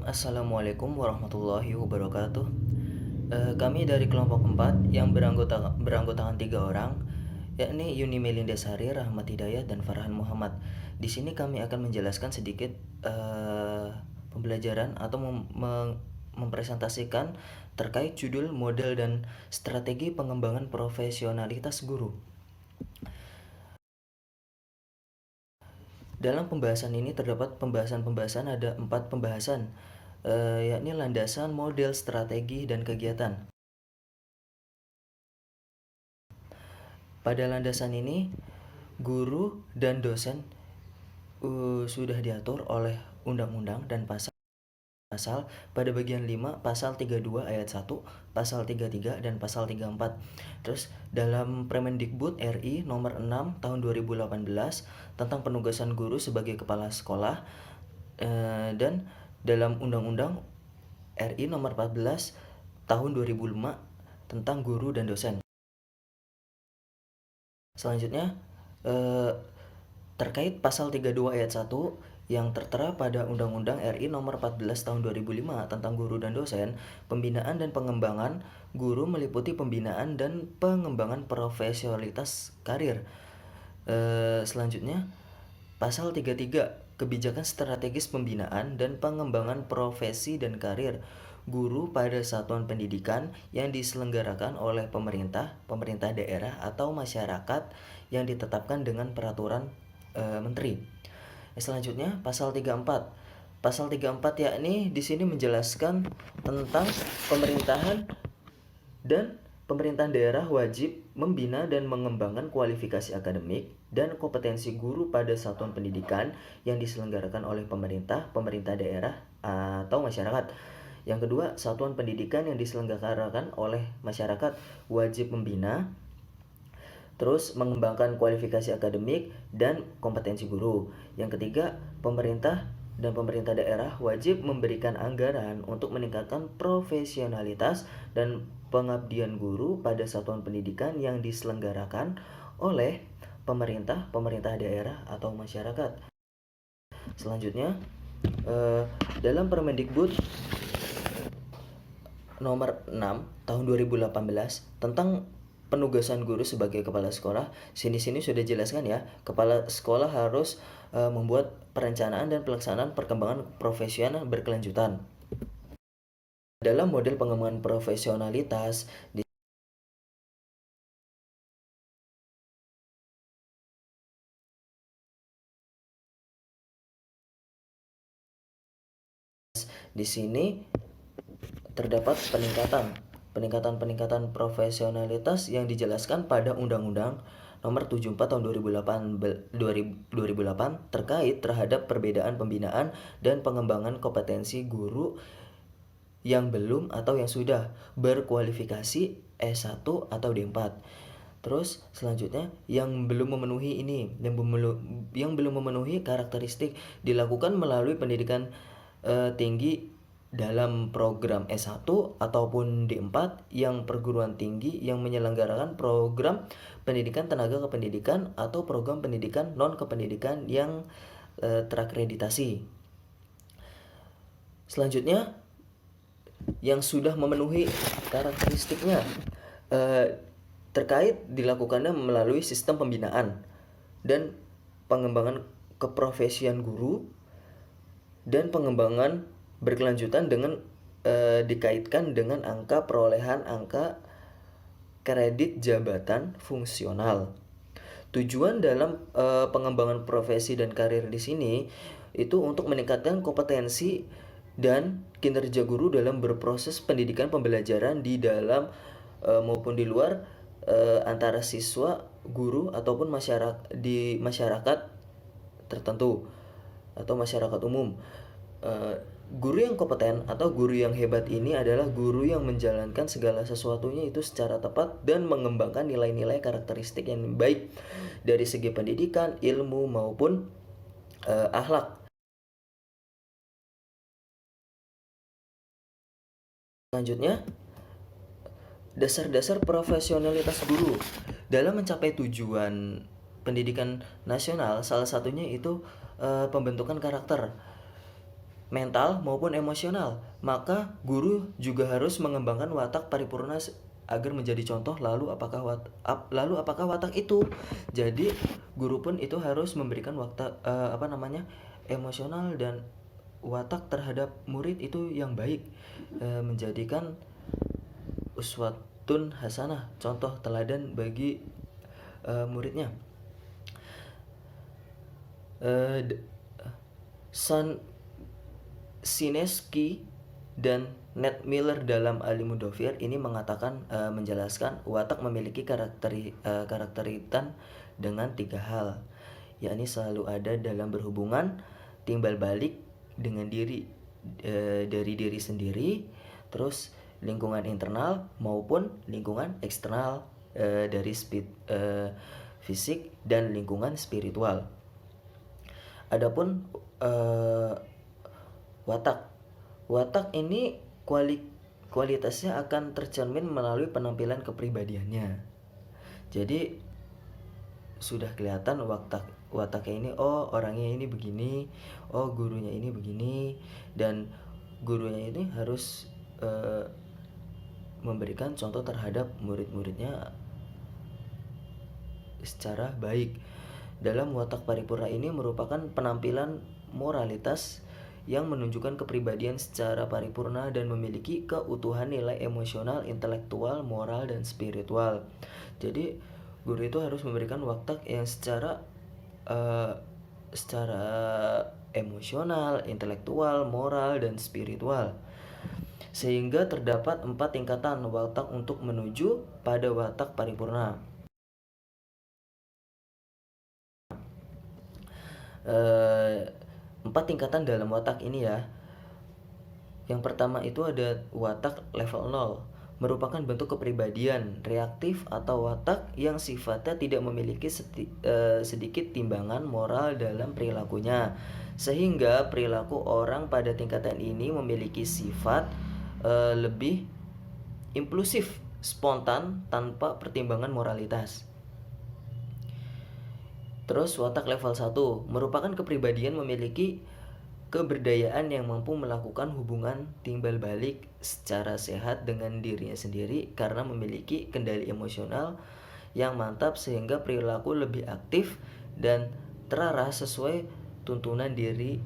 Assalamualaikum warahmatullahi wabarakatuh. Kami dari kelompok 4 yang beranggotakan 3 orang, yakni Yuni Melindasari, Rahmat Hidayat, dan Farhan Muhammad. Di sini kami akan menjelaskan sedikit pembelajaran atau mempresentasikan terkait judul, model, dan strategi pengembangan profesionalitas guru. Dalam pembahasan ini terdapat pembahasan ada 4 pembahasan, yakni landasan, model, strategi, dan kegiatan. Pada landasan ini, guru dan dosen sudah diatur oleh undang-undang dan pasal pada bagian 5, pasal 32 ayat 1, pasal 33, dan pasal 34. Terus dalam Permendikbud RI nomor 6 tahun 2018 tentang penugasan guru sebagai kepala sekolah, dan dalam Undang-Undang RI nomor 14 tahun 2005 tentang guru dan dosen. Selanjutnya, terkait pasal 32 ayat 1 yang tertera pada Undang-Undang RI nomor 14 tahun 2005 tentang guru dan dosen, pembinaan dan pengembangan guru meliputi pembinaan dan pengembangan profesionalitas karir. Selanjutnya, pasal 33, kebijakan strategis pembinaan dan pengembangan profesi dan karir guru pada satuan pendidikan yang diselenggarakan oleh pemerintah daerah atau masyarakat yang ditetapkan dengan peraturan menteri. Selanjutnya, pasal 34. Pasal 34 yakni di sini menjelaskan tentang pemerintahan daerah wajib membina dan mengembangkan kualifikasi akademik dan kompetensi guru pada satuan pendidikan yang diselenggarakan oleh pemerintah daerah atau masyarakat. Yang kedua, satuan pendidikan yang diselenggarakan oleh masyarakat wajib membina, terus mengembangkan kualifikasi akademik dan kompetensi guru. Yang ketiga, pemerintah daerah wajib memberikan anggaran untuk meningkatkan profesionalitas dan pengabdian guru pada satuan pendidikan yang diselenggarakan oleh pemerintah daerah atau masyarakat. Selanjutnya, dalam Permendikbud nomor 6 tahun 2018 tentang penugasan guru sebagai kepala sekolah, sini sudah jelaskan ya, kepala sekolah harus membuat perencanaan dan pelaksanaan perkembangan profesional berkelanjutan. Dalam model pengembangan profesionalitas, di sini terdapat peningkatan profesionalitas yang dijelaskan pada Undang-Undang Nomor 74 tahun 2008 terkait terhadap perbedaan pembinaan dan pengembangan kompetensi guru yang belum atau yang sudah berkualifikasi S1 atau D4. Terus selanjutnya, yang belum memenuhi karakteristik dilakukan melalui pendidikan tinggi dalam program S1 ataupun D4 yang perguruan tinggi yang menyelenggarakan program pendidikan tenaga kependidikan atau program pendidikan non-kependidikan yang terakreditasi. Selanjutnya, yang sudah memenuhi karakteristiknya terkait dilakukannya melalui sistem pembinaan dan pengembangan keprofesian guru dan pengembangan berkelanjutan dengan dikaitkan dengan angka perolehan angka kredit jabatan fungsional. Tujuan dalam pengembangan profesi dan karir di sini itu untuk meningkatkan kompetensi dan kinerja guru dalam berproses pendidikan pembelajaran di dalam maupun di luar antara siswa, guru ataupun masyarakat tertentu atau masyarakat umum. Guru yang kompeten atau guru yang hebat ini adalah guru yang menjalankan segala sesuatunya itu secara tepat dan mengembangkan nilai-nilai karakteristik yang baik dari segi pendidikan, ilmu maupun akhlak. Selanjutnya, dasar-dasar profesionalitas guru dalam mencapai tujuan pendidikan nasional, salah satunya itu pembentukan karakter. mental maupun emosional. Maka guru juga harus mengembangkan watak paripurna agar menjadi contoh. Lalu apakah watak itu? Jadi guru pun itu harus memberikan watak emosional dan watak terhadap murid itu yang baik, menjadikan uswatun hasanah, contoh teladan bagi muridnya. San Sineski dan Ned Miller dalam Ali Mudofir ini mengatakan, menjelaskan watak memiliki karakteritan dengan 3 hal, yakni selalu ada dalam berhubungan, timbal balik dengan diri dari diri sendiri, terus lingkungan internal maupun lingkungan eksternal dari fisik dan lingkungan spiritual. Adapun watak ini kualitasnya akan tercermin melalui penampilan kepribadiannya. Jadi sudah kelihatan wataknya ini, oh orangnya ini begini, oh gurunya ini begini, dan gurunya ini harus memberikan contoh terhadap murid-muridnya secara baik. Dalam watak paripurna ini merupakan penampilan moralitas yang menunjukkan kepribadian secara paripurna dan memiliki keutuhan nilai emosional, intelektual, moral, dan spiritual. Jadi guru itu harus memberikan watak yang secara emosional, intelektual, moral, dan spiritual, sehingga terdapat 4 tingkatan watak untuk menuju pada watak paripurna. 4 tingkatan dalam watak ini ya. Yang pertama itu ada watak level 0, merupakan bentuk kepribadian reaktif atau watak yang sifatnya tidak memiliki sedikit timbangan moral dalam perilakunya, sehingga perilaku orang pada tingkatan ini memiliki sifat lebih impulsif, spontan, tanpa pertimbangan moralitas. Terus watak level 1 merupakan kepribadian memiliki keberdayaan yang mampu melakukan hubungan timbal balik secara sehat dengan dirinya sendiri karena memiliki kendali emosional yang mantap, sehingga perilaku lebih aktif dan terarah sesuai tuntunan diri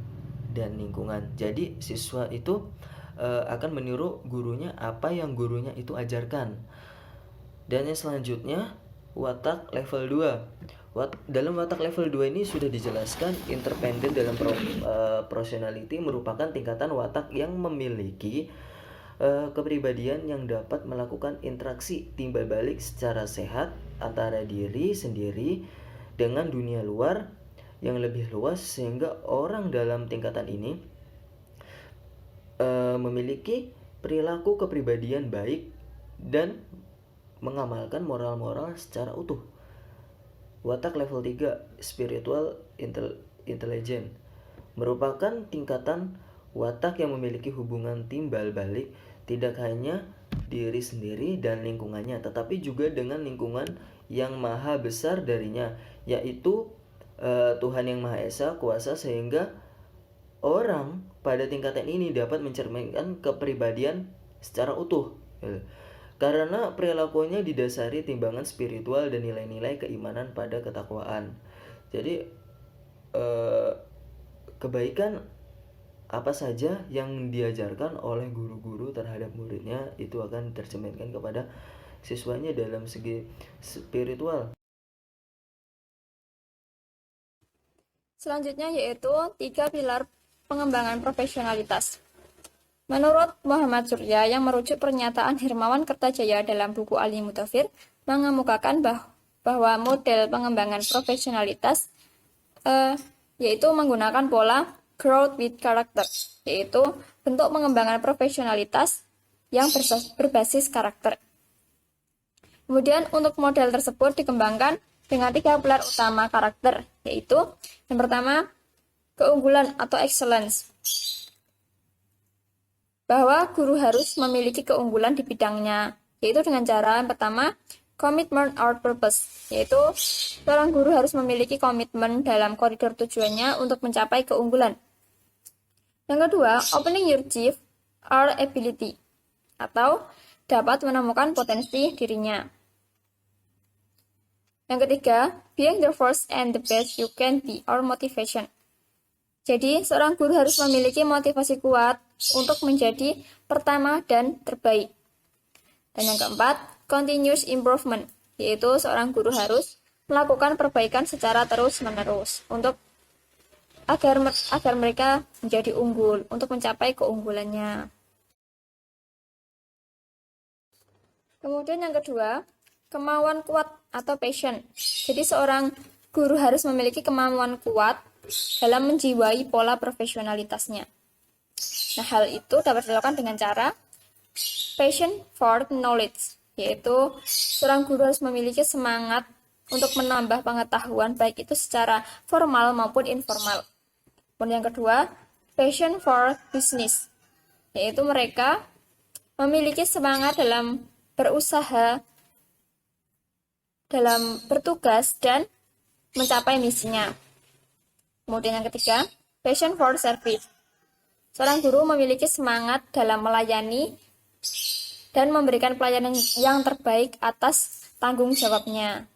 dan lingkungan. Jadi siswa itu akan meniru gurunya apa yang gurunya itu ajarkan. Dan yang selanjutnya watak level 2. Dalam watak level 2 ini sudah dijelaskan, independen dalam personality merupakan tingkatan watak yang memiliki kepribadian yang dapat melakukan interaksi timbal balik secara sehat antara diri sendiri dengan dunia luar yang lebih luas, sehingga orang dalam tingkatan ini memiliki perilaku kepribadian baik dan mengamalkan moral-moral secara utuh. Watak level 3, spiritual intelligent, merupakan tingkatan watak yang memiliki hubungan timbal balik tidak hanya diri sendiri dan lingkungannya, tetapi juga dengan lingkungan yang maha besar darinya, yaitu Tuhan yang Maha Esa Kuasa, sehingga orang pada tingkatan ini dapat mencerminkan kepribadian secara utuh. Karena perilakunya didasari timbangan spiritual dan nilai-nilai keimanan pada ketakwaan. Jadi kebaikan apa saja yang diajarkan oleh guru-guru terhadap muridnya itu akan tercerminkan kepada siswanya dalam segi spiritual. Selanjutnya yaitu 3 pilar pengembangan profesionalitas. Menurut Muhammad Surya yang merujuk pernyataan Hermawan Kertajaya dalam buku Ali Mudofir, mengemukakan bahwa model pengembangan profesionalitas yaitu menggunakan pola growth with character, yaitu bentuk pengembangan profesionalitas yang berbasis karakter. Kemudian untuk model tersebut dikembangkan dengan 3 pilar utama karakter, yaitu yang pertama keunggulan atau excellence, bahwa guru harus memiliki keunggulan di bidangnya, yaitu dengan cara yang pertama, commitment or purpose, yaitu seorang guru harus memiliki komitmen dalam koridor tujuannya untuk mencapai keunggulan. Yang kedua, opening your gift or ability, atau dapat menemukan potensi dirinya. Yang ketiga, being the first and the best you can be or motivation. Jadi, seorang guru harus memiliki motivasi kuat untuk menjadi pertama dan terbaik. Dan yang keempat, continuous improvement, yaitu seorang guru harus melakukan perbaikan secara terus-menerus untuk agar mereka menjadi unggul untuk mencapai keunggulannya. Kemudian yang kedua, kemauan kuat atau passion. Jadi seorang guru harus memiliki kemauan kuat dalam menjiwai pola profesionalitasnya. Nah, hal itu dapat dilakukan dengan cara passion for knowledge, yaitu seorang guru harus memiliki semangat untuk menambah pengetahuan baik itu secara formal maupun informal. Kemudian yang kedua, passion for business, yaitu mereka memiliki semangat dalam berusaha, dalam bertugas dan mencapai misinya. Kemudian yang ketiga, passion for service. Seorang guru memiliki semangat dalam melayani dan memberikan pelayanan yang terbaik atas tanggung jawabnya.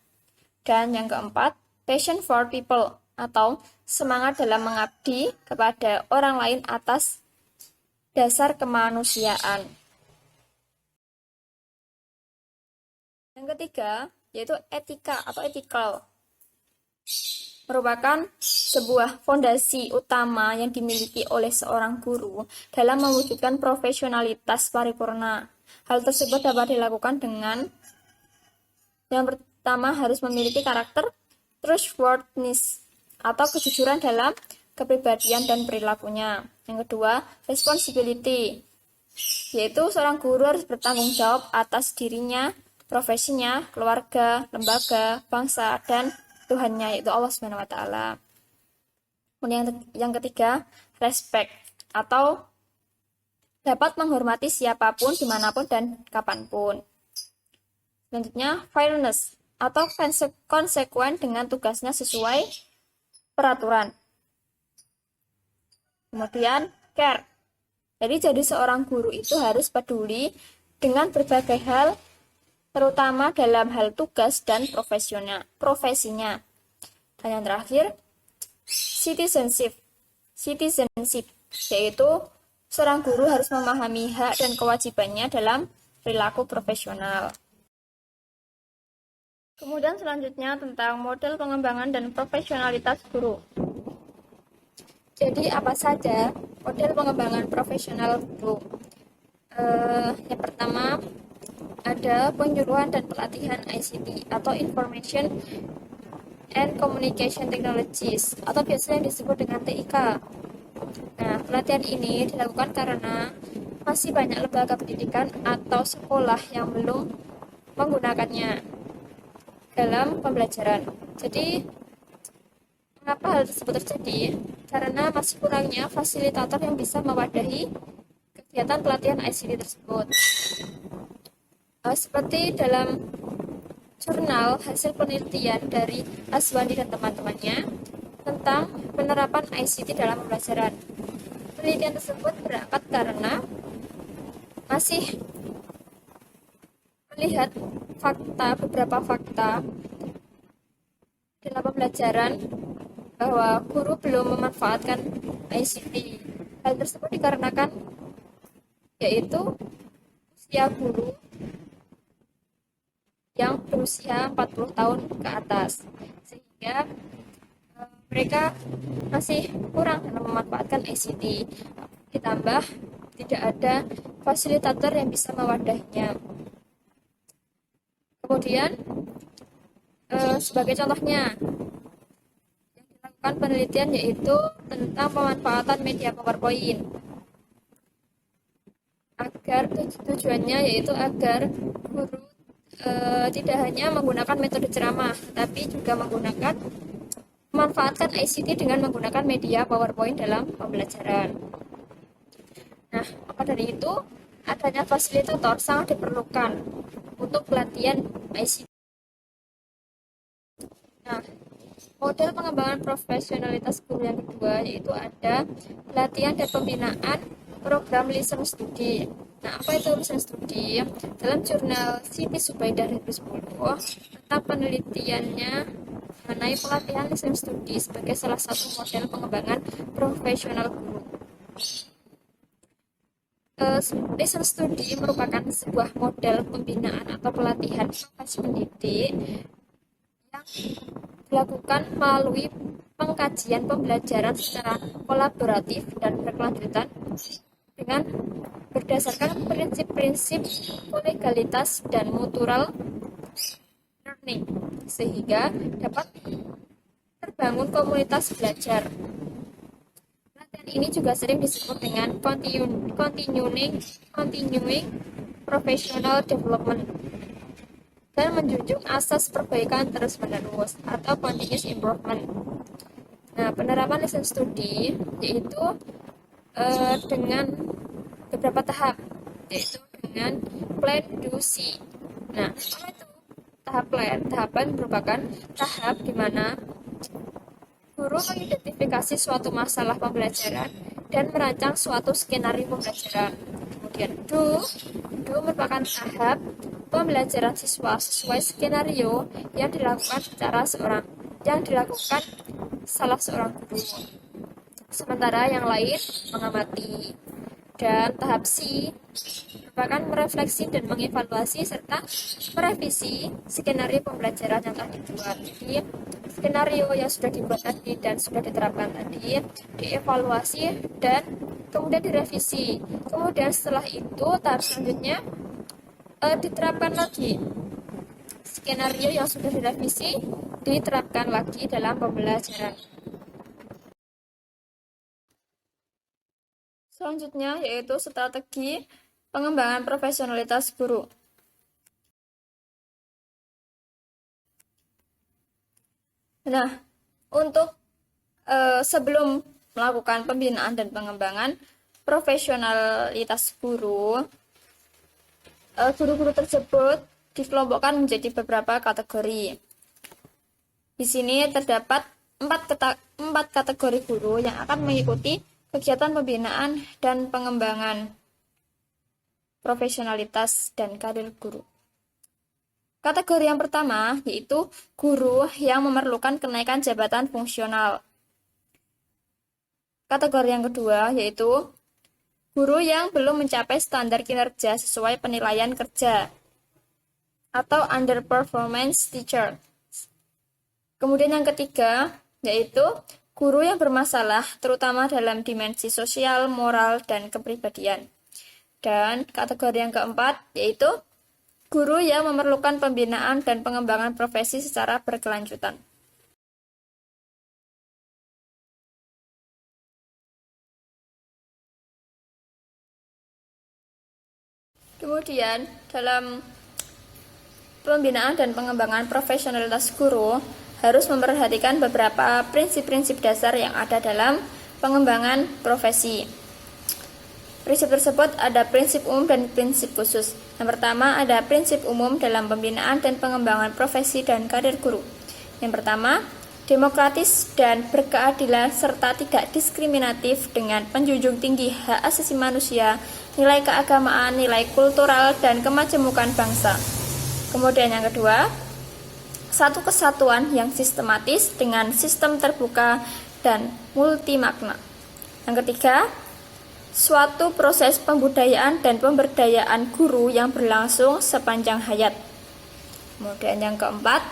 Dan yang keempat, passion for people, atau semangat dalam mengabdi kepada orang lain atas dasar kemanusiaan. Yang ketiga, yaitu etika atau ethical, merupakan sebuah fondasi utama yang dimiliki oleh seorang guru dalam mewujudkan profesionalitas paripurna. Hal tersebut dapat dilakukan dengan yang pertama harus memiliki karakter trustworthiness atau kejujuran dalam kepribadian dan perilakunya. Yang kedua, responsibility, yaitu seorang guru harus bertanggung jawab atas dirinya, profesinya, keluarga, lembaga, bangsa, dan Tuhannya, yaitu Allah Subhanahu wa Ta'ala. Kemudian yang ketiga, respect, atau dapat menghormati siapapun, dimanapun, dan kapanpun. Selanjutnya, fairness, atau konsekuen dengan tugasnya sesuai peraturan. Kemudian, care. Jadi seorang guru itu harus peduli dengan berbagai hal, terutama dalam hal tugas dan profesinya. Dan yang terakhir, citizenship, yaitu seorang guru harus memahami hak dan kewajibannya dalam perilaku profesional. Kemudian selanjutnya tentang model pengembangan dan profesionalitas guru. Jadi apa saja model pengembangan profesional guru? Yang pertama ada penyuluhan dan pelatihan ICT atau Information and Communication Technologies atau biasanya disebut dengan TIK. Nah, pelatihan ini dilakukan karena masih banyak lembaga pendidikan atau sekolah yang belum menggunakannya dalam pembelajaran. Jadi, mengapa hal tersebut terjadi? Karena masih kurangnya fasilitator yang bisa mewadahi kegiatan pelatihan ICT tersebut. Seperti dalam jurnal hasil penelitian dari Aswandi dan teman-temannya tentang penerapan ICT dalam pembelajaran. Penelitian tersebut berangkat karena masih melihat beberapa fakta dalam pembelajaran bahwa guru belum memanfaatkan ICT. Hal tersebut dikarenakan yaitu usia guru yang berusia 40 tahun ke atas, sehingga mereka masih kurang dalam memanfaatkan ICT. Ditambah tidak ada fasilitator yang bisa mewadahinya. Kemudian sebagai contohnya yang dilakukan penelitian yaitu tentang pemanfaatan media PowerPoint, agar tujuannya yaitu agar guru tidak hanya menggunakan metode ceramah, tapi juga memanfaatkan ICT dengan menggunakan media PowerPoint dalam pembelajaran. Nah, maka dari itu adanya fasilitator sangat diperlukan untuk pelatihan ICT. Nah, Model pengembangan profesionalitas guru yang kedua yaitu ada pelatihan dan pembinaan program listening study. Nah, apa itu listening study? Dalam jurnal Siti Zubaidah 2010, tentang penelitiannya mengenai pelatihan listening study sebagai salah satu model pengembangan profesional guru. Listening study merupakan sebuah model pembinaan atau pelatihan profesi pendidik yang dilakukan melalui pengkajian pembelajaran secara kolaboratif dan berkelanjutan dengan berdasarkan prinsip-prinsip kolegalitas dan mutual learning, sehingga dapat terbangun komunitas belajar. Pelatihan ini juga sering disebut dengan continuing professional development dan menjunjung asas perbaikan terus-menerus atau continuous improvement. Nah, penerapan listening study yaitu dengan beberapa tahap, yaitu dengan plan, do, see. Nah, apa itu tahap plan? Tahap plan merupakan tahap di mana guru mengidentifikasi suatu masalah pembelajaran dan merancang suatu skenario pembelajaran. Kemudian do merupakan tahap pembelajaran siswa sesuai skenario yang dilakukan salah seorang guru. Sementara yang lain mengamati. Dan tahap C merupakan merefleksi dan mengevaluasi serta merevisi skenario pembelajaran yang telah dibuat. Jadi skenario yang sudah dibuat tadi dan sudah diterapkan tadi dievaluasi dan kemudian direvisi. Kemudian setelah itu tahap selanjutnya diterapkan lagi. Skenario yang sudah direvisi diterapkan lagi dalam pembelajaran. Selanjutnya yaitu strategi pengembangan profesionalitas guru. Nah, untuk sebelum melakukan pembinaan dan pengembangan profesionalitas guru, guru-guru tersebut dikelompokkan menjadi beberapa kategori. Di sini terdapat 4 kategori guru yang akan mengikuti kegiatan pembinaan dan pengembangan profesionalitas dan karir guru. Kategori yang pertama yaitu guru yang memerlukan kenaikan jabatan fungsional. Kategori yang kedua yaitu guru yang belum mencapai standar kinerja sesuai penilaian kerja atau underperformance teacher. Kemudian yang ketiga yaitu guru yang bermasalah terutama dalam dimensi sosial, moral, dan kepribadian. Dan kategori yang keempat yaitu guru yang memerlukan pembinaan dan pengembangan profesi secara berkelanjutan. Kemudian dalam pembinaan dan pengembangan profesionalitas guru harus memperhatikan beberapa prinsip-prinsip dasar yang ada dalam pengembangan profesi. Prinsip tersebut ada prinsip umum dan prinsip khusus. Yang pertama ada prinsip umum dalam pembinaan dan pengembangan profesi dan karir guru. Yang pertama, demokratis dan berkeadilan serta tidak diskriminatif dengan menjunjung tinggi hak asasi manusia, nilai keagamaan, nilai kultural, dan kemajemukan bangsa. Kemudian yang kedua, satu kesatuan yang sistematis dengan sistem terbuka dan multimakna. Yang ketiga, suatu proses pembudayaan dan pemberdayaan guru yang berlangsung sepanjang hayat. Kemudian yang keempat,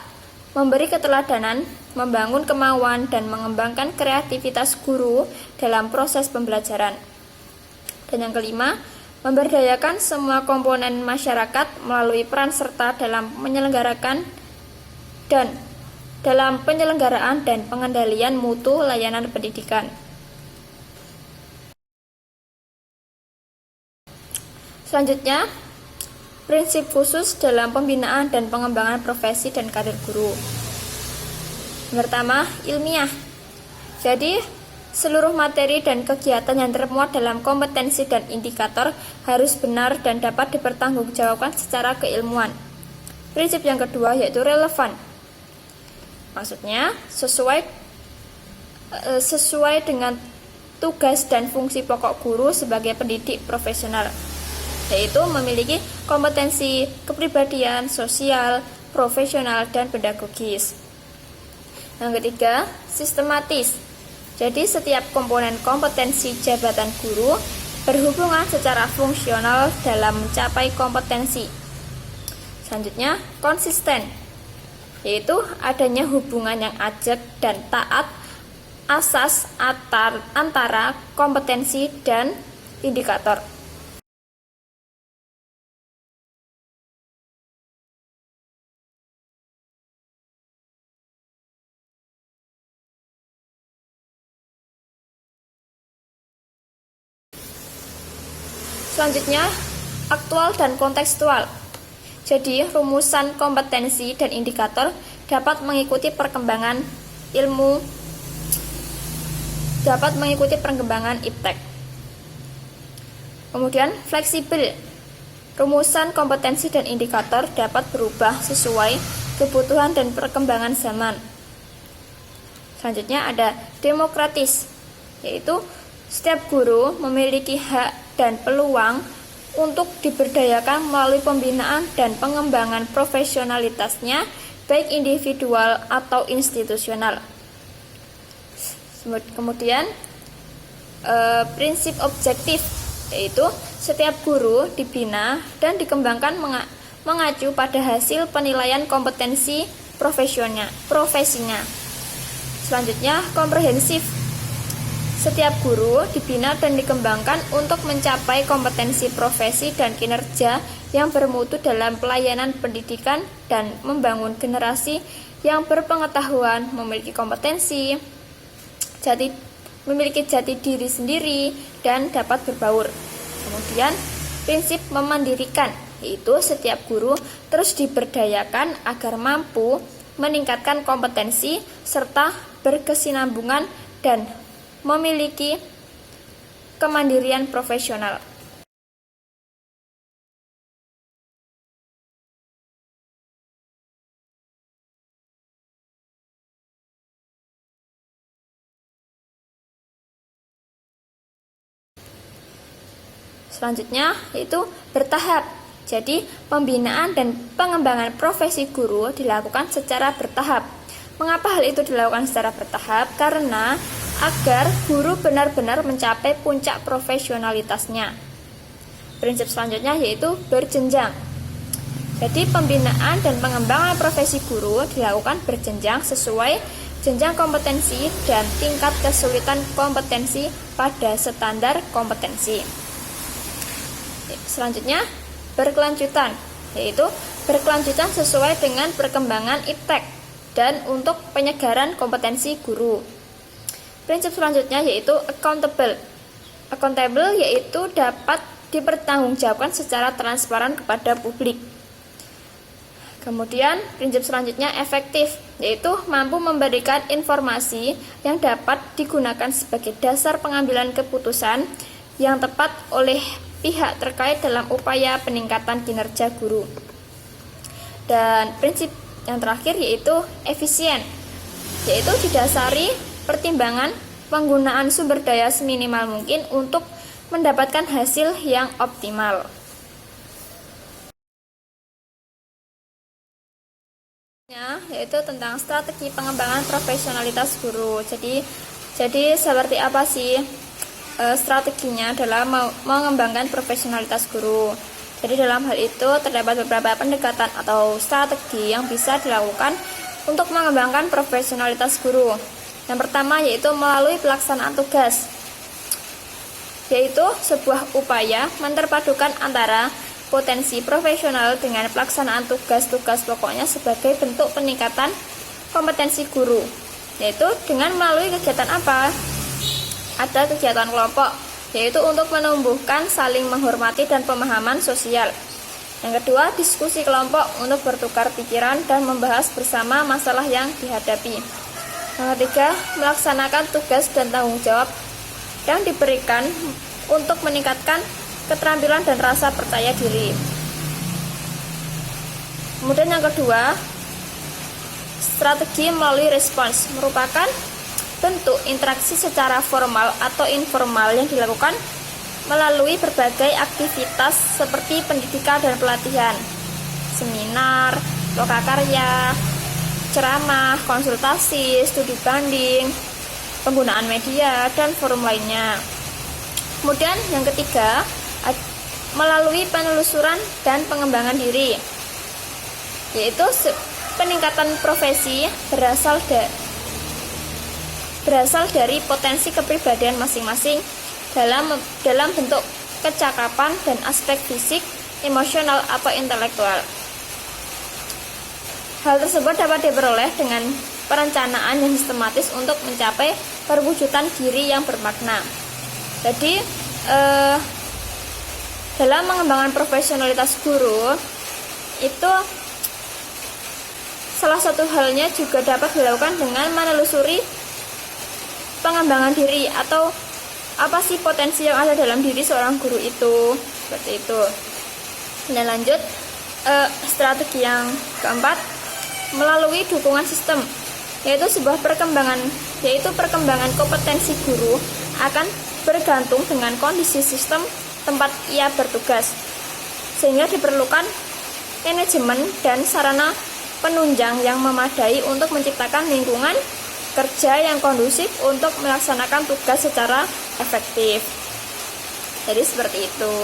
memberi keteladanan, membangun kemauan dan mengembangkan kreativitas guru dalam proses pembelajaran. Dan yang kelima, memberdayakan semua komponen masyarakat melalui peran serta dalam penyelenggaraan dan pengendalian mutu layanan pendidikan. Selanjutnya, prinsip khusus dalam pembinaan dan pengembangan profesi dan karir guru. Yang pertama, ilmiah. Jadi, seluruh materi dan kegiatan yang termuat dalam kompetensi dan indikator harus benar dan dapat dipertanggungjawabkan secara keilmuan. Prinsip yang kedua yaitu relevan. Maksudnya sesuai dengan tugas dan fungsi pokok guru sebagai pendidik profesional, yaitu memiliki kompetensi kepribadian, sosial, profesional, dan pedagogis. Yang ketiga, sistematis. Jadi setiap komponen kompetensi jabatan guru berhubungan secara fungsional dalam mencapai kompetensi. Selanjutnya, konsisten, yaitu adanya hubungan yang ajak dan taat asas antara kompetensi dan indikator. Selanjutnya, aktual dan kontekstual. Jadi, rumusan kompetensi dan indikator dapat mengikuti perkembangan iptek. Kemudian, fleksibel. Rumusan kompetensi dan indikator dapat berubah sesuai kebutuhan dan perkembangan zaman. Selanjutnya ada demokratis, yaitu setiap guru memiliki hak dan peluang untuk diberdayakan melalui pembinaan dan pengembangan profesionalitasnya, baik individual atau institusional. Kemudian prinsip objektif, yaitu setiap guru dibina dan dikembangkan mengacu pada hasil penilaian kompetensi profesinya. Selanjutnya, komprehensif. Setiap guru dibina dan dikembangkan untuk mencapai kompetensi profesi dan kinerja yang bermutu dalam pelayanan pendidikan dan membangun generasi yang berpengetahuan, memiliki kompetensi, memiliki jati diri sendiri, dan dapat berbaur. Kemudian, prinsip memandirikan, yaitu setiap guru terus diberdayakan agar mampu meningkatkan kompetensi serta berkesinambungan dan memiliki kemandirian profesional. Selanjutnya yaitu bertahap. Jadi, pembinaan dan pengembangan profesi guru dilakukan secara bertahap. Mengapa hal itu dilakukan secara bertahap? Karena agar guru benar-benar mencapai puncak profesionalitasnya. Prinsip selanjutnya yaitu berjenjang. Jadi, pembinaan dan pengembangan profesi guru dilakukan berjenjang sesuai jenjang kompetensi dan tingkat kesulitan kompetensi pada standar kompetensi. Selanjutnya, berkelanjutan, yaitu berkelanjutan sesuai dengan perkembangan iptek dan untuk penyegaran kompetensi guru. Prinsip selanjutnya yaitu accountable. Accountable yaitu dapat dipertanggungjawabkan secara transparan kepada publik. Kemudian, prinsip selanjutnya efektif, yaitu mampu memberikan informasi yang dapat digunakan sebagai dasar pengambilan keputusan yang tepat oleh pihak terkait dalam upaya peningkatan kinerja guru. Dan prinsip yang terakhir yaitu efisien, yaitu didasari pertimbangan penggunaan sumber daya seminimal mungkin untuk mendapatkan hasil yang optimal. Yaitu tentang strategi pengembangan profesionalitas guru. Jadi seperti apa sih strateginya dalam mengembangkan profesionalitas guru? Jadi dalam hal itu terdapat beberapa pendekatan atau strategi yang bisa dilakukan untuk mengembangkan profesionalitas guru. Yang pertama yaitu melalui pelaksanaan tugas, yaitu sebuah upaya menterpadukan antara potensi profesional dengan pelaksanaan tugas-tugas pokoknya sebagai bentuk peningkatan kompetensi guru, yaitu dengan melalui kegiatan apa? Ada kegiatan kelompok, yaitu untuk menumbuhkan saling menghormati dan pemahaman sosial. Yang kedua, diskusi kelompok untuk bertukar pikiran dan membahas bersama masalah yang dihadapi. Yang ketiga, melaksanakan tugas dan tanggung jawab yang diberikan untuk meningkatkan keterampilan dan rasa percaya diri. Kemudian yang kedua, Strategi melalui respons merupakan bentuk interaksi secara formal atau informal yang dilakukan melalui berbagai aktivitas seperti pendidikan dan pelatihan, seminar, lokakarya, ceramah, konsultasi, studi banding, penggunaan media, dan forum lainnya. Kemudian yang ketiga, melalui penelusuran dan pengembangan diri, yaitu peningkatan profesi berasal dari potensi kepribadian masing-masing dalam bentuk kecakapan dan aspek fisik, emosional, atau intelektual. Hal tersebut dapat diperoleh dengan perencanaan yang sistematis untuk mencapai perwujudan diri yang bermakna. Jadi, dalam mengembangkan profesionalitas guru, itu salah satu halnya juga dapat dilakukan dengan menelusuri pengembangan diri atau apa sih potensi yang ada dalam diri seorang guru itu, seperti itu. Dan lanjut, strategi yang keempat, melalui dukungan sistem, yaitu perkembangan kompetensi guru akan bergantung dengan kondisi sistem tempat ia bertugas, sehingga diperlukan manajemen dan sarana penunjang yang memadai untuk menciptakan lingkungan kerja yang kondusif untuk melaksanakan tugas secara efektif. Jadi seperti itu.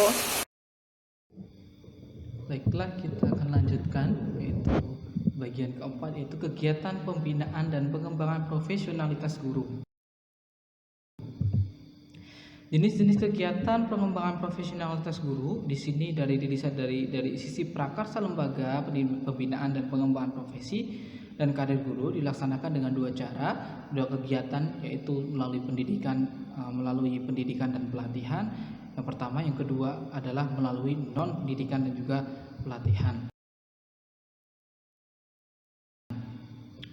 Baiklah, kita akan lanjutkan, yaitu bagian keempat, yaitu kegiatan pembinaan dan pengembangan profesionalitas guru. Jenis-jenis kegiatan pengembangan profesionalitas guru di sini dari sisi prakarsa lembaga pembinaan dan pengembangan profesi dan karir guru dilaksanakan dengan dua kegiatan, yaitu melalui pendidikan dan pelatihan. Yang pertama, yang kedua adalah melalui non pendidikan dan juga pelatihan.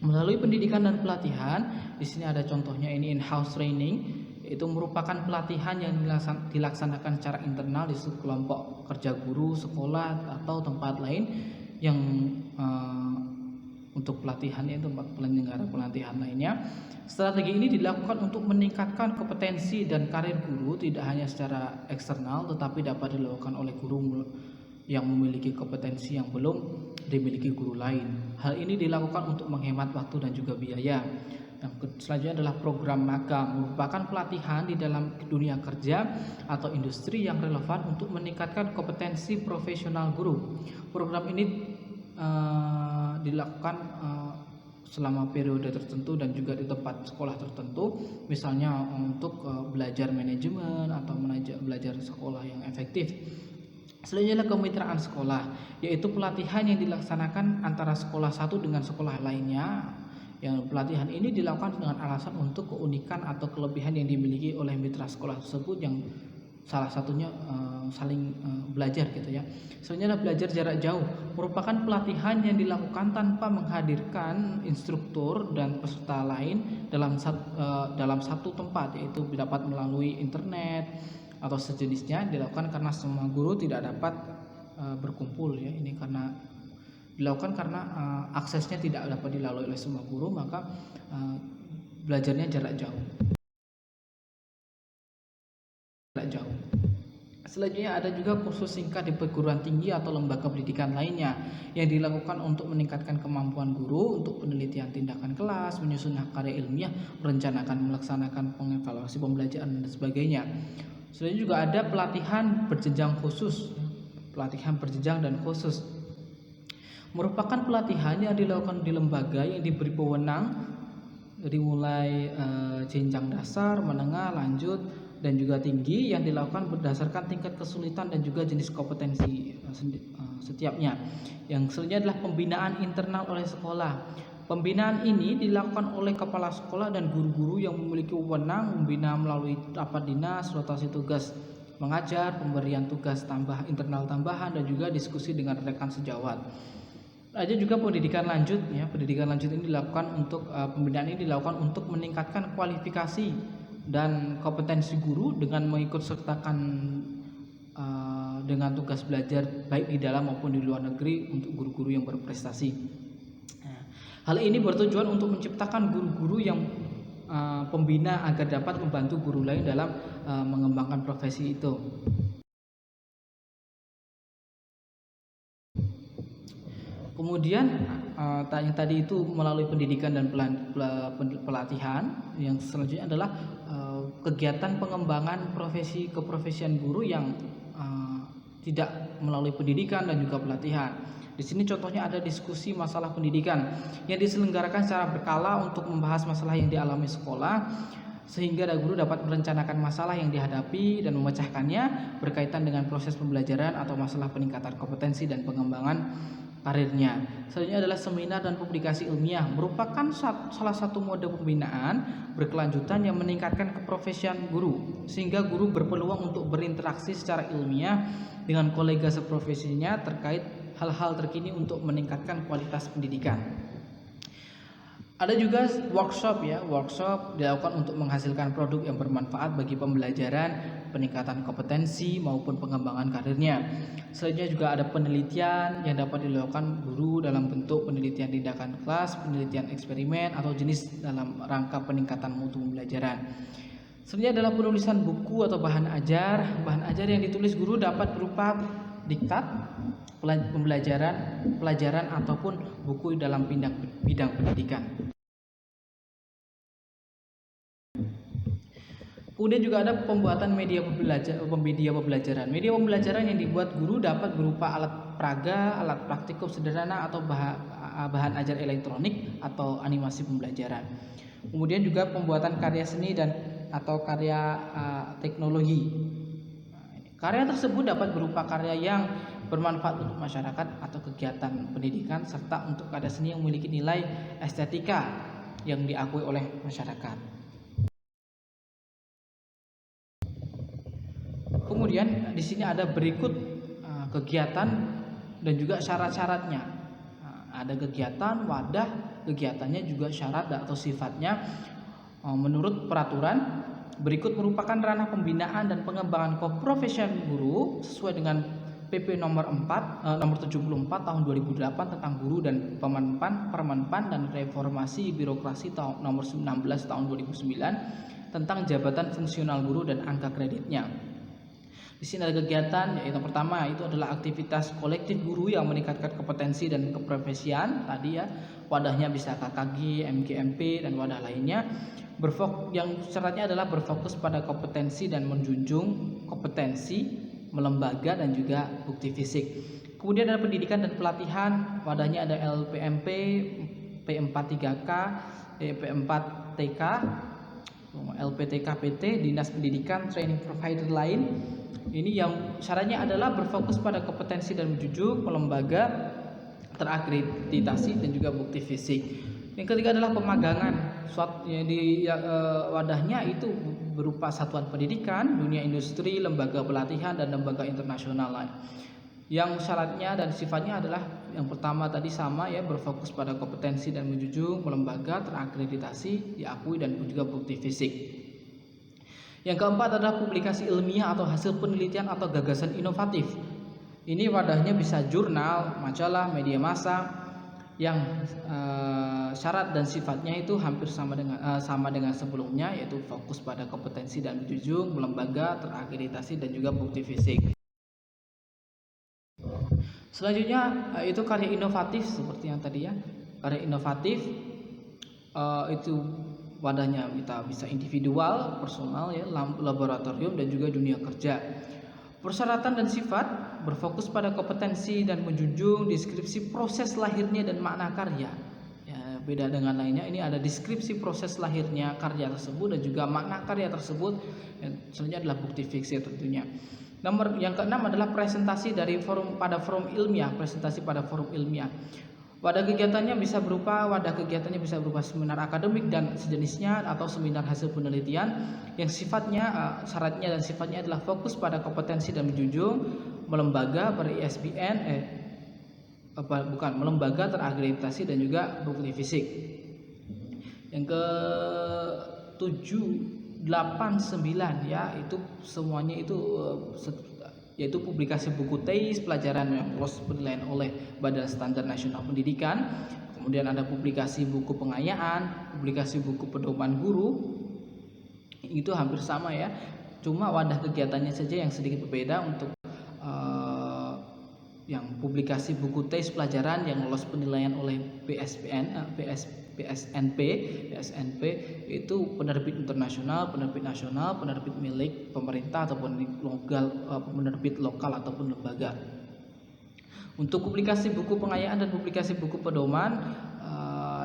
Melalui pendidikan dan pelatihan, di sini ada contohnya, ini in-house training, itu merupakan pelatihan yang dilaksanakan secara internal di kelompok kerja guru, sekolah, atau tempat lain yang untuk pelatihan, yaitu tempat penyelenggara pelatihan lainnya. Strategi ini dilakukan untuk meningkatkan kompetensi dan karir guru tidak hanya secara eksternal, tetapi dapat dilakukan oleh guru yang memiliki kompetensi yang belum dimiliki guru lain. Hal ini dilakukan untuk menghemat waktu dan juga biaya. Yang selanjutnya adalah program magang, merupakan pelatihan di dalam dunia kerja atau industri yang relevan untuk meningkatkan kompetensi profesional guru. Program ini dilakukan selama periode tertentu dan juga di tempat sekolah tertentu, misalnya untuk belajar manajemen atau belajar sekolah yang efektif. Selanjutnya kemitraan sekolah, yaitu pelatihan yang dilaksanakan antara sekolah satu dengan sekolah lainnya. Yang pelatihan ini dilakukan dengan alasan untuk keunikan atau kelebihan yang dimiliki oleh mitra sekolah tersebut, yang salah satunya saling belajar gitu ya. Selanjutnya belajar jarak jauh, merupakan pelatihan yang dilakukan tanpa menghadirkan instruktur dan peserta lain dalam satu tempat, yaitu dapat melalui internet atau sejenisnya, dilakukan karena semua guru tidak dapat berkumpul ya. Ini dilakukan karena aksesnya tidak dapat dilalui oleh semua guru, maka belajarnya jarak jauh. Selanjutnya ada juga kursus singkat di perguruan tinggi atau lembaga pendidikan lainnya yang dilakukan untuk meningkatkan kemampuan guru untuk penelitian tindakan kelas, menyusun karya ilmiah, merencanakan, melaksanakan pengevaluasi pembelajaran dan sebagainya. Selanjutnya juga ada pelatihan berjenjang dan khusus. Merupakan pelatihan yang dilakukan di lembaga yang diberi wewenang dari mulai jenjang dasar, menengah, lanjut, dan juga tinggi, yang dilakukan berdasarkan tingkat kesulitan dan juga jenis kompetensi setiapnya. Yang selanjutnya adalah pembinaan internal oleh sekolah. Pembinaan ini dilakukan oleh kepala sekolah dan guru-guru yang memiliki wewenang membina melalui rapat dinas, rotasi tugas mengajar, pemberian tugas internal tambahan, dan juga diskusi dengan rekan sejawat. Ada juga pendidikan lanjut ya. Pendidikan lanjut ini dilakukan untuk pembinaan ini dilakukan untuk meningkatkan kualifikasi dan kompetensi guru dengan mengikut sertakan dengan tugas belajar baik di dalam maupun di luar negeri untuk guru-guru yang berprestasi. Nah, Hal ini bertujuan untuk menciptakan guru-guru yang pembina agar dapat membantu guru lain dalam mengembangkan profesi itu. Kemudian yang tadi itu melalui pendidikan dan pelatihan, yang selanjutnya adalah kegiatan pengembangan profesi keprofesian guru yang tidak melalui pendidikan dan juga pelatihan. Di sini contohnya ada diskusi masalah pendidikan yang diselenggarakan secara berkala untuk membahas masalah yang dialami sekolah, sehingga guru dapat merencanakan masalah yang dihadapi dan memecahkannya berkaitan dengan proses pembelajaran atau masalah peningkatan kompetensi dan pengembangan karirnya. Selanjutnya adalah seminar dan publikasi ilmiah, merupakan salah satu mode pembinaan berkelanjutan yang meningkatkan keprofesian guru, sehingga guru berpeluang untuk berinteraksi secara ilmiah dengan kolega seprofesinya terkait hal-hal terkini untuk meningkatkan kualitas pendidikan. Ada juga workshop dilakukan untuk menghasilkan produk yang bermanfaat bagi pembelajaran, peningkatan kompetensi maupun pengembangan karirnya. Selanjutnya juga ada penelitian yang dapat dilakukan guru dalam bentuk penelitian tindakan kelas, penelitian eksperimen atau jenis dalam rangka peningkatan mutu pembelajaran. Selanjutnya adalah penulisan buku atau bahan ajar. Bahan ajar yang ditulis guru dapat berupa diktat, pelajaran ataupun buku dalam bidang pendidikan. Kemudian juga ada pembuatan media pembelajaran. Media pembelajaran yang dibuat guru dapat berupa alat peraga, alat praktikum sederhana atau bahan ajar elektronik atau animasi pembelajaran. Kemudian juga pembuatan karya seni dan atau karya teknologi. Karya tersebut dapat berupa karya yang bermanfaat untuk masyarakat atau kegiatan pendidikan, serta untuk karya seni yang memiliki nilai estetika yang diakui oleh masyarakat. Kemudian di sini ada berikut kegiatan dan juga syarat-syaratnya. Ada kegiatan, wadah, kegiatannya juga syarat atau sifatnya menurut peraturan. Berikut merupakan ranah pembinaan dan pengembangan keprofesian guru sesuai dengan PP nomor 74 tahun 2008 tentang guru dan Permenpan dan reformasi birokrasi nomor 19 tahun 2009 tentang jabatan fungsional guru dan angka kreditnya. Di sini ada kegiatan, yaitu pertama itu adalah aktivitas kolektif guru yang meningkatkan kompetensi dan keprofesian. Tadi ya, wadahnya bisa KKG, MGMP dan wadah lainnya. Yang syaratnya adalah berfokus pada kompetensi dan menjunjung kompetensi, melembaga dan juga bukti fisik. Kemudian ada pendidikan dan pelatihan, wadahnya ada LPMP, P43K, P4TK, LPTKPT, Dinas Pendidikan, Training Provider lain. Ini yang syaratnya adalah berfokus pada kompetensi dan menjunjung, melembaga, terakreditasi dan juga bukti fisik. Yang ketiga adalah pemagangan. Wadahnya itu berupa satuan pendidikan, dunia industri, lembaga pelatihan dan lembaga internasional lain. Yang syaratnya dan sifatnya adalah yang pertama tadi sama ya, berfokus pada kompetensi dan menjunjung, melembaga, terakreditasi, diakui dan juga bukti fisik. Yang keempat adalah publikasi ilmiah atau hasil penelitian atau gagasan inovatif. Ini wadahnya bisa jurnal, majalah, media massa yang syarat dan sifatnya itu hampir sama dengan sebelumnya, yaitu fokus pada kompetensi dan menjunjung, melembaga, terakreditasi dan juga bukti fisik. Selanjutnya itu karya inovatif seperti yang tadi ya. Karya inovatif itu wadahnya kita bisa individual, personal ya, laboratorium dan juga dunia kerja. Persyaratan dan sifat berfokus pada kompetensi dan menjunjung, deskripsi proses lahirnya dan makna karya. Ya, beda dengan lainnya, ini ada deskripsi proses lahirnya karya tersebut dan juga makna karya tersebut. Selanjutnya adalah bukti fiksi tentunya. Yang keenam adalah presentasi pada forum ilmiah, presentasi pada forum ilmiah. Wadah kegiatannya bisa berupa seminar akademik dan sejenisnya atau seminar hasil penelitian yang sifatnya syaratnya dan sifatnya adalah fokus pada kompetensi dan menjunjung, melembaga ber-ISBN melembaga terakreditasi dan juga bukti fisik. Yang ke-7, 8, 9 ya, itu semuanya itu yaitu publikasi buku tesis pelajaran yang lolos penilaian oleh Badan Standar Nasional Pendidikan. Kemudian ada publikasi buku pengayaan, publikasi buku pedoman guru. Itu hampir sama ya. Cuma wadah kegiatannya saja yang sedikit berbeda. Untuk yang publikasi buku teks pelajaran yang lolos penilaian oleh PSNP itu penerbit internasional, penerbit nasional, penerbit milik pemerintah ataupun penerbit lokal ataupun lembaga. Untuk publikasi buku pengayaan dan publikasi buku pedoman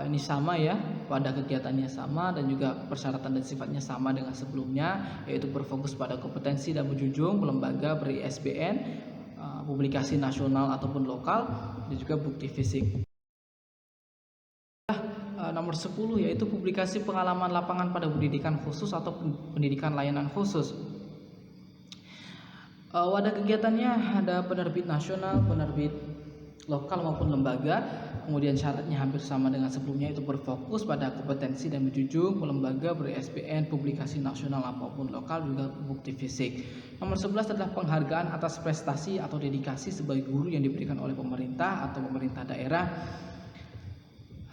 ini sama ya, pada kegiatannya sama dan juga persyaratan dan sifatnya sama dengan sebelumnya, yaitu berfokus pada kompetensi dan menjunjung, lembaga beri ISBN, publikasi nasional ataupun lokal, dan juga bukti fisik. Nomor 10 yaitu publikasi pengalaman lapangan pada pendidikan khusus atau pendidikan layanan khusus. Wadah kegiatannya ada penerbit nasional, penerbit lokal maupun lembaga. Kemudian syaratnya hampir sama dengan sebelumnya, itu berfokus pada kompetensi dan menjunjung, lembaga beri ISBN, publikasi nasional maupun lokal, juga bukti fisik. Nomor 11 adalah penghargaan atas prestasi atau dedikasi sebagai guru yang diberikan oleh pemerintah atau pemerintah daerah.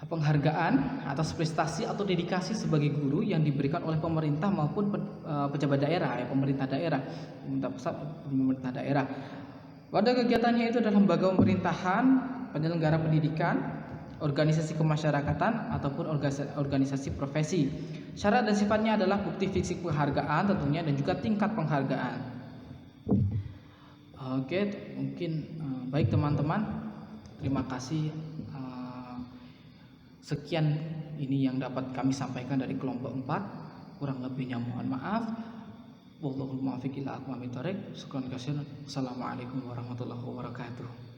Penghargaan atas prestasi atau dedikasi sebagai guru yang diberikan oleh pemerintah maupun pejabat daerah, ya, pemerintah daerah, pemerintah pusat, pemerintah daerah. Wadah kegiatannya itu adalah lembaga pemerintahan, penyelenggara pendidikan, organisasi kemasyarakatan ataupun organisasi profesi. Syarat dan sifatnya adalah bukti fisik penghargaan tentunya dan juga tingkat penghargaan. Oke, mungkin baik teman-teman, terima kasih. Sekian ini yang dapat kami sampaikan dari kelompok 4. Kurang lebihnya mohon maaf. Wallahul muwaffiq ila aqwamit thoriq. Assalamualaikum warahmatullahi wabarakatuh.